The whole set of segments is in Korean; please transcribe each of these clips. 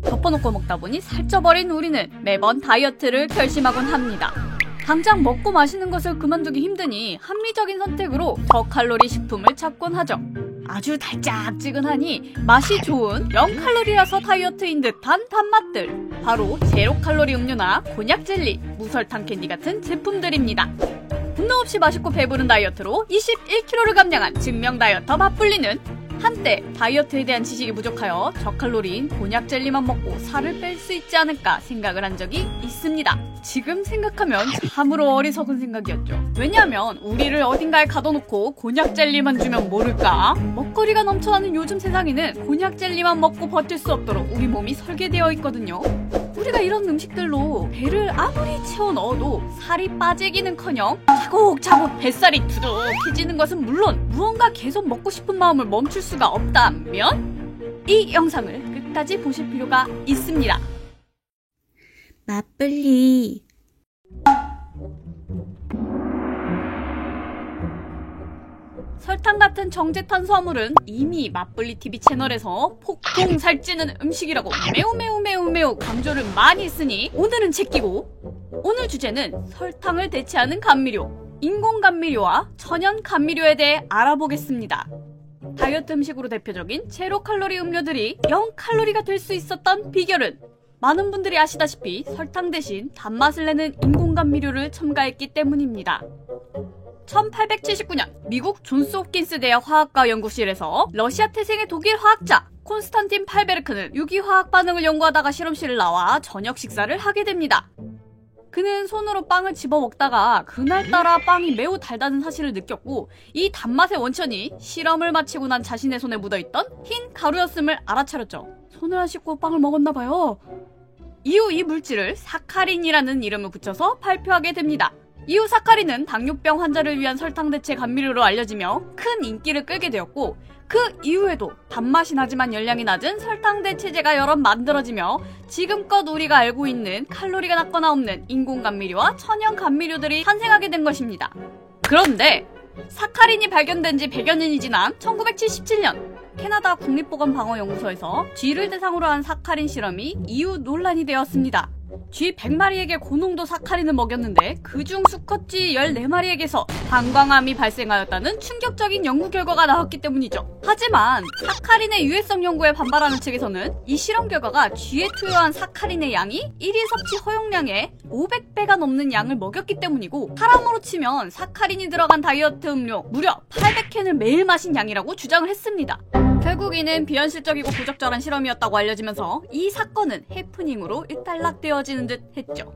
덮어놓고 먹다 보니 살쪄버린 우리는 매번 다이어트를 결심하곤 합니다. 당장 먹고 마시는 것을 그만두기 힘드니 합리적인 선택으로 저칼로리 식품을 찾곤 하죠. 아주 달짝지근하니 맛이 좋은 0칼로리라서 다이어트인 듯한 단맛들, 바로 제로칼로리 음료나 곤약 젤리, 무설탕 캔디 같은 제품들입니다. 운동 없이 맛있고 배부른 다이어트로 21kg를 감량한 증명 다이어터 맛불리는 한때 다이어트에 대한 지식이 부족하여 저칼로리인 곤약 젤리만 먹고 살을 뺄 수 있지 않을까 생각을 한 적이 있습니다. 지금 생각하면 참으로 어리석은 생각이었죠. 왜냐하면 우리를 어딘가에 가둬놓고 곤약 젤리만 주면 모를까? 먹거리가 넘쳐나는 요즘 세상에는 곤약 젤리만 먹고 버틸 수 없도록 우리 몸이 설계되어 있거든요. 우리가 이런 음식들로 배를 아무리 채워 넣어도 살이 빠지기는커녕 차곡차곡 뱃살이 두둑해지는 것은 물론 무언가 계속 먹고 싶은 마음을 멈출 수가 없다면 이 영상을 끝까지 보실 필요가 있습니다. 맛불리. 설탕 같은 정제탄수화물은 이미 맛불리 TV 채널에서 폭풍 살찌는 음식이라고 매우 강조를 많이 했으니 오늘은 제끼고, 오늘 주제는 설탕을 대체하는 감미료, 인공 감미료와 천연 감미료에 대해 알아보겠습니다. 다이어트 음식으로 대표적인 제로 칼로리 음료들이 0칼로리가 될 수 있었던 비결은 많은 분들이 아시다시피 설탕 대신 단맛을 내는 인공 감미료를 첨가했기 때문입니다. 1879년 미국 존스 홉킨스 대학 화학과 연구실에서 러시아 태생의 독일 화학자 콘스탄틴 팔베르크는 유기화학 반응을 연구하다가 실험실을 나와 저녁 식사를 하게 됩니다. 그는 손으로 빵을 집어 먹다가 그날따라 빵이 매우 달다는 사실을 느꼈고, 이 단맛의 원천이 실험을 마치고 난 자신의 손에 묻어있던 흰 가루였음을 알아차렸죠. 손을 안 씻고 빵을 먹었나봐요. 이후 이 물질을 사카린이라는 이름을 붙여서 발표하게 됩니다. 이후 사카린은 당뇨병 환자를 위한 설탕 대체 감미료로 알려지며 큰 인기를 끌게 되었고, 그 이후에도 단맛이 나지만 열량이 낮은 설탕 대체제가 여러 만들어지며 지금껏 우리가 알고 있는 칼로리가 낮거나 없는 인공 감미료와 천연 감미료들이 탄생하게 된 것입니다. 그런데 사카린이 발견된 지 100여 년이 지난 1977년 캐나다 국립보건방어연구소에서 쥐를 대상으로 한 사카린 실험이 이후 논란이 되었습니다. 쥐 100마리에게 고농도 사카린을 먹였는데 그중 수컷쥐 14마리에게서 방광암이 발생하였다는 충격적인 연구 결과가 나왔기 때문이죠. 하지만 사카린의 유해성 연구에 반발하는 측에서는 이 실험 결과가 쥐에 투여한 사카린의 양이 1일 섭취 허용량의 500배가 넘는 양을 먹였기 때문이고, 사람으로 치면 사카린이 들어간 다이어트 음료 무려 800캔을 매일 마신 양이라고 주장을 했습니다. 결국 이는 비현실적이고 부적절한 실험이었다고 알려지면서 이 사건은 해프닝으로 일단락되어지는 듯 했죠.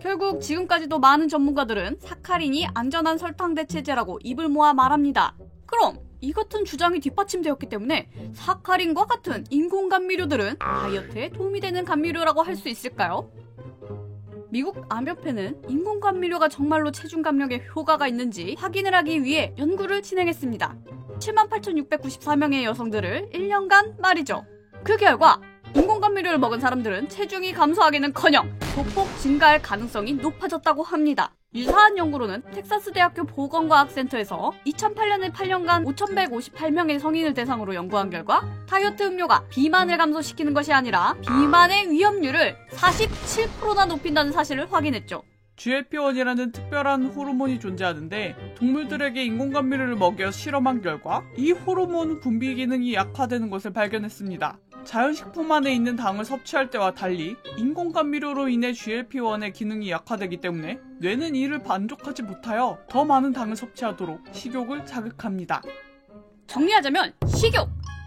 결국 지금까지도 많은 전문가들은 사카린이 안전한 설탕 대체제라고 입을 모아 말합니다. 그럼 이 같은 주장이 뒷받침되었기 때문에 사카린과 같은 인공 감미료들은 다이어트에 도움이 되는 감미료라고 할 수 있을까요? 미국 암협회는 인공 감미료가 정말로 체중 감량에 효과가 있는지 확인을 하기 위해 연구를 진행했습니다. 78,694명의 여성들을 1년간 말이죠. 그 결과 인공 감미료를 먹은 사람들은 체중이 감소하기는커녕 소폭 증가할 가능성이 높아졌다고 합니다. 유사한 연구로는 텍사스 대학교 보건과학센터에서 2008년에 8년간 5,158명의 성인을 대상으로 연구한 결과 다이어트 음료가 비만을 감소시키는 것이 아니라 비만의 위험률을 47%나 높인다는 사실을 확인했죠. GLP-1이라는 특별한 호르몬이 존재하는데 동물들에게 인공감미료를 먹여 실험한 결과 이 호르몬 분비 기능이 약화되는 것을 발견했습니다. 자연식품 안에 있는 당을 섭취할 때와 달리 인공감미료로 인해 GLP-1의 기능이 약화되기 때문에 뇌는 이를 만족하지 못하여 더 많은 당을 섭취하도록 식욕을 자극합니다. 정리하자면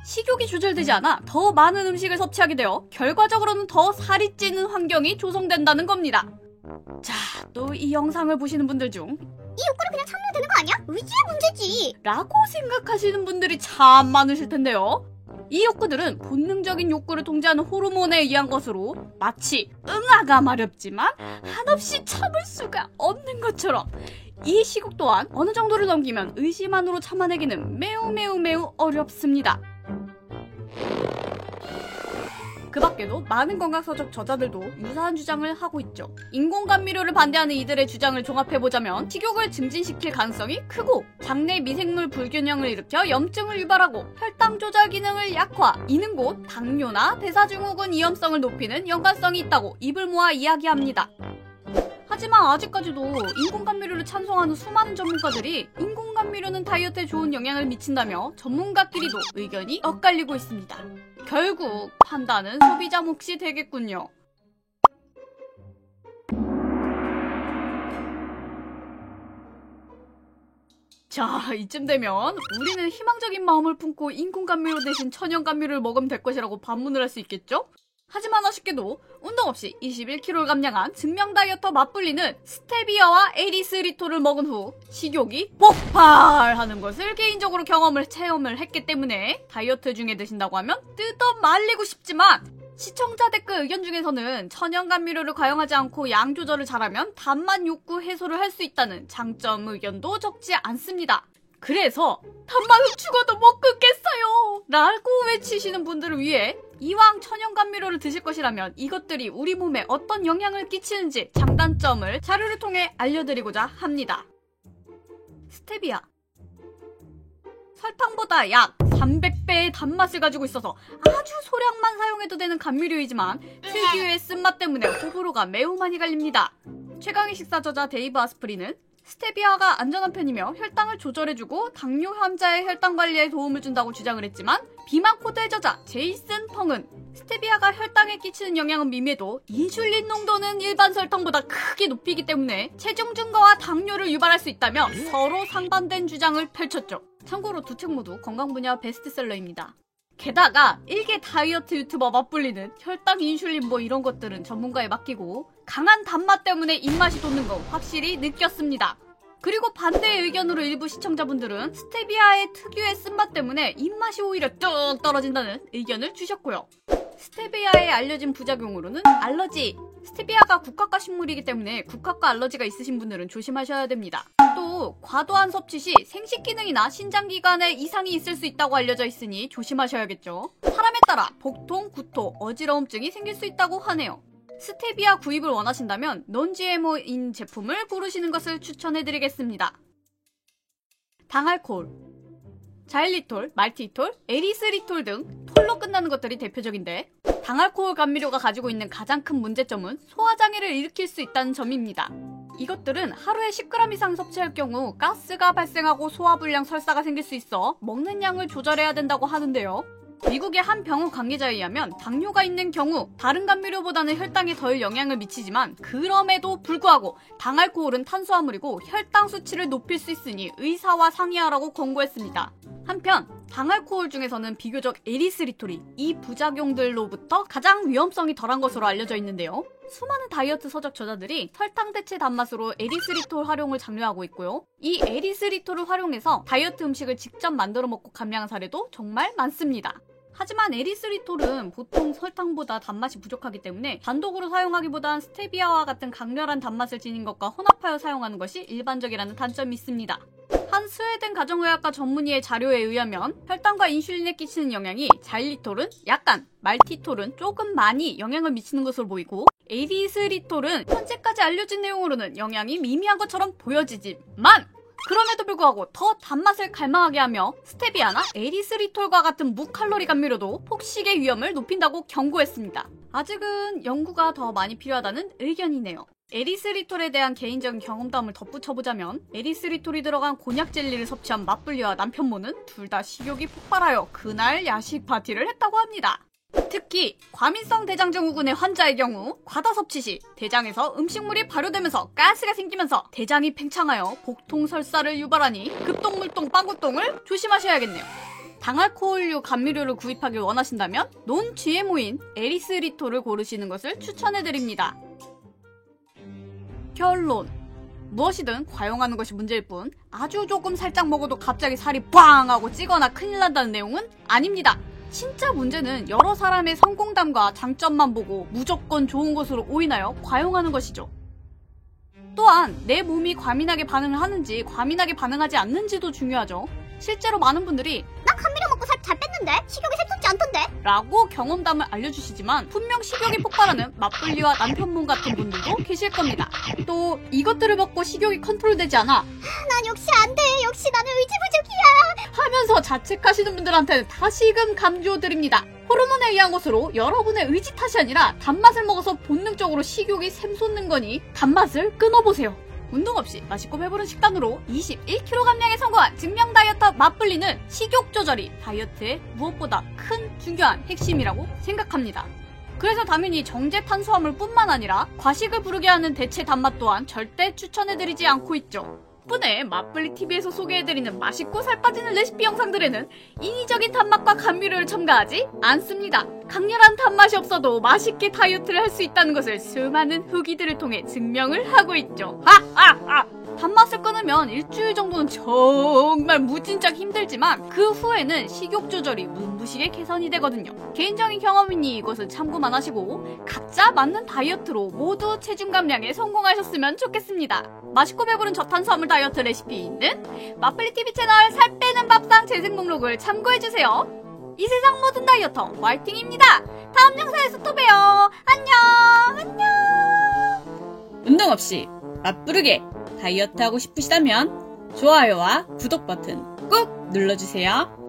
식욕이 조절되지 않아 더 많은 음식을 섭취하게 되어 결과적으로는 더 살이 찌는 환경이 조성된다는 겁니다. 자, 또 이 영상을 보시는 분들 중 이 욕구를 그냥 참으면 되는 거 아니야? 의지의 문제지. 라고 생각하시는 분들이 참 많으실 텐데요. 이 욕구들은 본능적인 욕구를 통제하는 호르몬에 의한 것으로 마치 응아가 마렵지만 한없이 참을 수가 없는 것처럼 이 식욕 또한 어느 정도를 넘기면 의지만으로 참아내기는 매우 어렵습니다. 그 밖에도 많은 건강서적 저자들도 유사한 주장을 하고 있죠. 인공감미료를 반대하는 이들의 주장을 종합해보자면 식욕을 증진시킬 가능성이 크고 장내 미생물 불균형을 일으켜 염증을 유발하고 혈당 조절 기능을 약화, 이는 곧 당뇨나 대사증후군 위험성을 높이는 연관성이 있다고 입을 모아 이야기합니다. 하지만 아직까지도 인공감미료를 찬성하는 수많은 전문가들이 인공감미료는 다이어트에 좋은 영향을 미친다며 전문가끼리도 의견이 엇갈리고 있습니다. 결국 판단은 소비자 몫이 되겠군요. 자, 이쯤 되면 우리는 희망적인 마음을 품고 인공감미료 대신 천연감미료를 먹으면 될 것이라고 반문을 할 수 있겠죠? 하지만 아쉽게도 운동 없이 21kg를 감량한 증명 다이어터 맞불리는 스테비아와 에리스리톨을 먹은 후 식욕이 폭발하는 것을 개인적으로 체험을 했기 때문에 다이어트 중에 드신다고 하면 뜯어 말리고 싶지만 시청자 댓글 의견 중에서는 천연감미료를 과용하지 않고 양 조절을 잘하면 단맛 욕구 해소를 할 수 있다는 장점 의견도 적지 않습니다. 그래서 단맛을 죽어도 못 끊겠어요! 라고 외치시는 분들을 위해 이왕 천연감미료를 드실 것이라면 이것들이 우리 몸에 어떤 영향을 끼치는지 장단점을 자료를 통해 알려드리고자 합니다. 스테비아. 설탕보다 약 300배의 단맛을 가지고 있어서 아주 소량만 사용해도 되는 감미료이지만 특유의 쓴맛 때문에 호불호가 매우 많이 갈립니다. 최강의 식사 저자 데이브 아스프리는 스테비아가 안전한 편이며 혈당을 조절해주고 당뇨 환자의 혈당 관리에 도움을 준다고 주장을 했지만 비만 코드의 저자 제이슨 펑은 스테비아가 혈당에 끼치는 영향은 미미해도 인슐린 농도는 일반 설탕보다 크게 높이기 때문에 체중 증가와 당뇨를 유발할 수 있다며 서로 상반된 주장을 펼쳤죠. 참고로 두 책 모두 건강 분야 베스트셀러입니다. 게다가 일개 다이어트 유튜버 맞불리는 혈당, 인슐린 이런 것들은 전문가에 맡기고 강한 단맛 때문에 입맛이 돋는 거 확실히 느꼈습니다. 그리고 반대의 의견으로 일부 시청자분들은 스테비아의 특유의 쓴맛 때문에 입맛이 오히려 뚝 떨어진다는 의견을 주셨고요. 스테비아의 알려진 부작용으로는 알러지. 스테비아가 국화과 식물이기 때문에 국화과 알러지가 있으신 분들은 조심하셔야 됩니다. 또 과도한 섭취 시 생식 기능이나 신장 기관에 이상이 있을 수 있다고 알려져 있으니 조심하셔야겠죠. 사람에 따라 복통, 구토, 어지러움증이 생길 수 있다고 하네요. 스테비아 구입을 원하신다면 non-GMO인 제품을 고르시는 것을 추천해드리겠습니다. 당알코올, 자일리톨, 말티톨, 에리스리톨 등 톨로 끝나는 것들이 대표적인데 당알코올 감미료가 가지고 있는 가장 큰 문제점은 소화장애를 일으킬 수 있다는 점입니다. 이것들은 하루에 10g 이상 섭취할 경우 가스가 발생하고 소화불량 설사가 생길 수 있어 먹는 양을 조절해야 된다고 하는데요. 미국의 한 병원 관계자에 의하면 당뇨가 있는 경우 다른 감미료보다는 혈당에 덜 영향을 미치지만 그럼에도 불구하고 당알코올은 탄수화물이고 혈당 수치를 높일 수 있으니 의사와 상의하라고 권고했습니다. 한편 당알코올 중에서는 비교적 에리스리톨이 이 부작용들로부터 가장 위험성이 덜한 것으로 알려져 있는데요. 수많은 다이어트 서적 저자들이 설탕 대체 단맛으로 에리스리톨 활용을 장려하고 있고요. 이 에리스리톨을 활용해서 다이어트 음식을 직접 만들어 먹고 감량한 사례도 정말 많습니다. 하지만 에리스리톨은 보통 설탕보다 단맛이 부족하기 때문에 단독으로 사용하기보단 스테비아와 같은 강렬한 단맛을 지닌 것과 혼합하여 사용하는 것이 일반적이라는 단점이 있습니다. 한 스웨덴 가정의학과 전문의의 자료에 의하면 혈당과 인슐린에 끼치는 영향이 자일리톨은 약간, 말티톨은 조금 많이 영향을 미치는 것으로 보이고 에리스리톨은 현재까지 알려진 내용으로는 영향이 미미한 것처럼 보여지지만 그럼에도 불구하고 더 단맛을 갈망하게 하며 스테비아나 에리스리톨과 같은 무칼로리 감미료도 폭식의 위험을 높인다고 경고했습니다. 아직은 연구가 더 많이 필요하다는 의견이네요. 에리스리톨에 대한 개인적인 경험담을 덧붙여보자면 에리스리톨이 들어간 곤약 젤리를 섭취한 맞불리와 남편모는 둘 다 식욕이 폭발하여 그날 야식 파티를 했다고 합니다. 특히 과민성 대장증후군의 환자의 경우 과다 섭취 시 대장에서 음식물이 발효되면서 가스가 생기면서 대장이 팽창하여 복통 설사를 유발하니 급동물동 빵구똥을 조심하셔야겠네요. 당알코올류 감미료를 구입하길 원하신다면 non-GMO인 에리스리톨을 고르시는 것을 추천해드립니다. 결론. 무엇이든 과용하는 것이 문제일 뿐 아주 조금 살짝 먹어도 갑자기 살이 빵 하고 찌거나 큰일 난다는 내용은 아닙니다. 진짜 문제는 여러 사람의 성공담과 장점만 보고 무조건 좋은 것으로 오인하여 과용하는 것이죠. 또한 내 몸이 과민하게 반응을 하는지 과민하게 반응하지 않는지도 중요하죠. 실제로 많은 분들이 나 감미료 먹고 살 잘 뺐는데 같은데? 식욕이 샘솟지 않던데? 라고 경험담을 알려주시지만 분명 식욕이 폭발하는 맞불리와 남편분 같은 분들도 계실 겁니다. 또 이것들을 먹고 식욕이 컨트롤되지 않아 난 역시 안 돼. 역시 나는 의지 부족이야. 하면서 자책하시는 분들한테는 다시금 강조드립니다. 호르몬에 의한 것으로 여러분의 의지 탓이 아니라 단맛을 먹어서 본능적으로 식욕이 샘솟는 거니 단맛을 끊어보세요. 운동 없이 맛있고 배부른 식단으로 21kg 감량에 성공한 증명 다이어터 맞불리는 식욕 조절이 다이어트의 무엇보다 큰 중요한 핵심이라고 생각합니다. 그래서 당연히 정제 탄수화물 뿐만 아니라 과식을 부르게 하는 대체 단맛 또한 절대 추천해드리지 않고 있죠. 덕분에 맞불리TV에서 소개해드리는 맛있고 살 빠지는 레시피 영상들에는 인위적인 단맛과 감미료를 첨가하지 않습니다. 강렬한 단맛이 없어도 맛있게 다이어트를 할 수 있다는 것을 수많은 후기들을 통해 증명을 하고 있죠. 하하하! 단맛을 끊으면 일주일 정도는 정말 무진작 힘들지만 그 후에는 식욕 조절이 눈부시게 개선이 되거든요. 개인적인 경험이니 이것은 참고만 하시고 각자 맞는 다이어트로 모두 체중 감량에 성공하셨으면 좋겠습니다. 맛있고 배부른 저탄수화물 다이어트 레시피 있는 맞불리TV 채널 살 빼는 밥상 재생 목록을 참고해주세요. 이 세상 모든 다이어터 화이팅입니다. 다음 영상에서 또 봬요. 안녕. 운동 없이 맛부르게 다이어트 하고 싶으시다면 좋아요와 구독 버튼 꾹 눌러주세요.